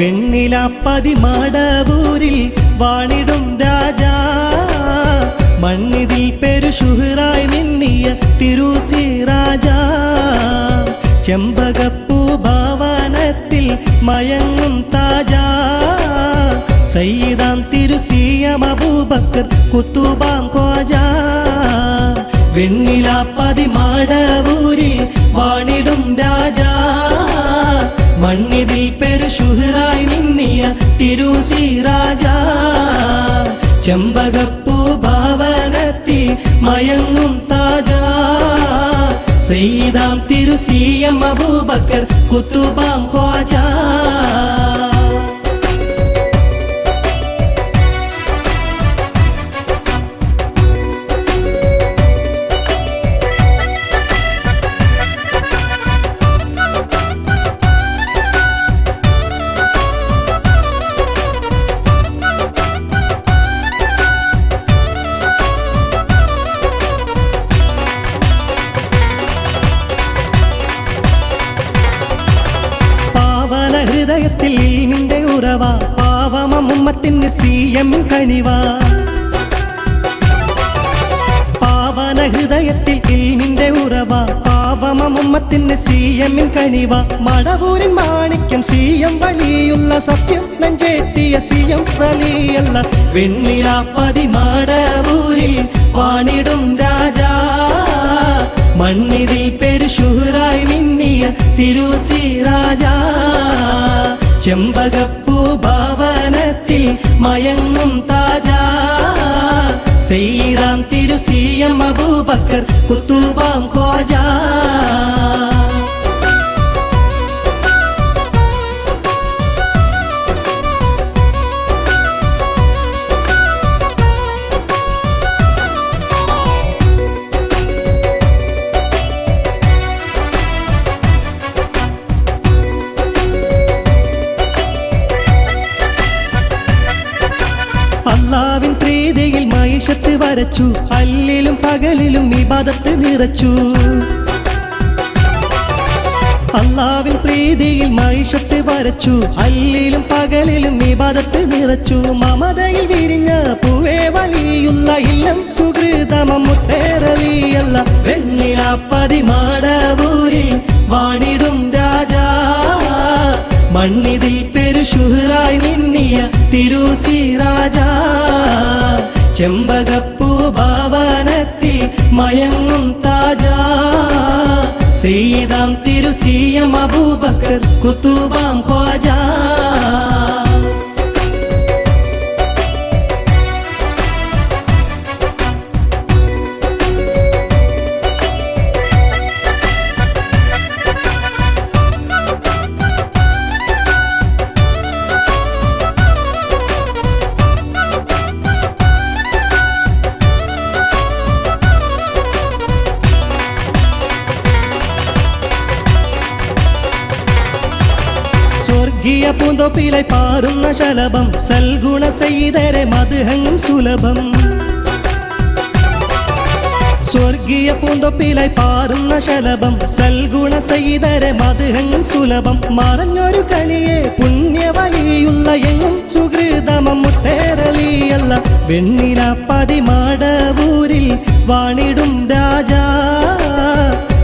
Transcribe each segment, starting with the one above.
വെണ്ണിലാപ്പതിമാടവൂരിൽ വാണിടും രാജാ മണ്ണിതിൽ പെരുശുഹറായി മിന്നിയ തിരുസി രാജാ ചെമ്പകപ്പൂ ഭവനത്തിൽ മയങ്ങും താജാ സയ്യിദാം തിരുസിയം അബൂബക്കർ കുത്തുബാം ഖ്വാജാ വെണ്ണിലാപ്പതിമാടവൂരിൽ വാണിടും രാജാ മണ്ണിതിൽ പെരുശുഹറായി മിന്നിയ തിരുസി രാജാ ചെമ്പകപ്പൂ ഭവനത്തിൽ മയങ്ങും താജാ സയ്യിദാം തിരുസിയം അബൂബക്കർ കുത്തുബാം ഖ്വാജാ ഹൃദയത്തിൽ നിന്റെ ഉറവ പാവമമ്മത്തിന് സിയം കനിവ പാവന ഹൃദയത്തിൽ നിന്റെ ഉറവ പാവമമ്മത്തിന് സിയം കനിവ മടവൂരിൻ മാണിക്യം സിയം വലിയുള്ള സത്യം നെഞ്ചേറ്റിയ സിയം പ്രലിയല്ല വെണ്ണിലാപ്പതിമാടവൂരിൽ വാണിടും രാജാ മണ്ണിതിൽ പെരുശുഹറായി മിന്നിയ തിരുസി രാജാ ചെമ്പകപ്പൂ ഭവനത്തിൽ മയങ്ങും താജാ സയ്യിദാം തിരുസിയം അബൂബക്കർ കുത്തുബാം ഖ്വാജാ അല്ലാഹുവിൻ പ്രീതിയിൽ മൈശത്ത് വരച്ചു അല്ലിലും പകലിലും ഇബാദത്ത് നിറച്ചു അല്ലാഹുവിൻ പ്രീതിയിൽ മൈശത്ത് വരച്ചു അല്ലിലും പകലിലും ഇബാദത്ത് നിറച്ചു മമതയിൽ വിരിഞ്ഞ പൂവേ വലിയുള്ള ഇല്ലം സുഹൃതമമുത്തേറലിയല്ല വെണ്ണിലാപ്പതിമാടവൂരിൽ വാണിടും രാജാ മണ്ണിതിൽ പെരുശുഹറായി മിന്നിയ തിരുസി രാജാ ചെമ്പകപ്പൂ ഭവനത്തിൽ മയങ്ങും താജാ സയ്യിദാം തിരുസിയം അബൂബക്കർ കുത്തുബാം ഖ്വാജാ സ്വർഗീയ പൂന്തോപ്പിലായി പാറുന്ന ശലഭം സൽഗുണ സയ്യിദരെ മദ്ഹങ്ങും സുലഭം സ്വർഗീയ പൂന്തോപ്പിലായി പാറുന്ന ശലഭം സൽഗുണ സയ്യിദരെ മദ്ഹങ്ങും സുലഭം മറഞ്ഞൊരു കനിയെ പുണ്യവലിയുള്ള എങ്ങും സുഹൃതമമുത്തേറലിയല്ല വെണ്ണിലാപ്പതിമാടവൂരിൽ വാണിടും രാജാ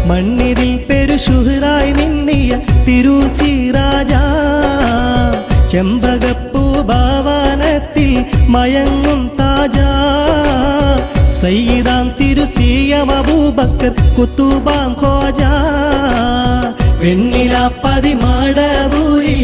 മണ്ണിതിൽ പെരുശുഹറായി മിന്നിയ തിരുസി രാജാ ചെമ്പകപ്പൂ ഭവനത്തിൽ മയങ്ങും താജാ സയ്യിദാം തിരുസിയം അബൂബക്കർ കുത്തുബാം ഖ്വാജാ വെണ്ണിലാപ്പതിമാടവൂരിൽ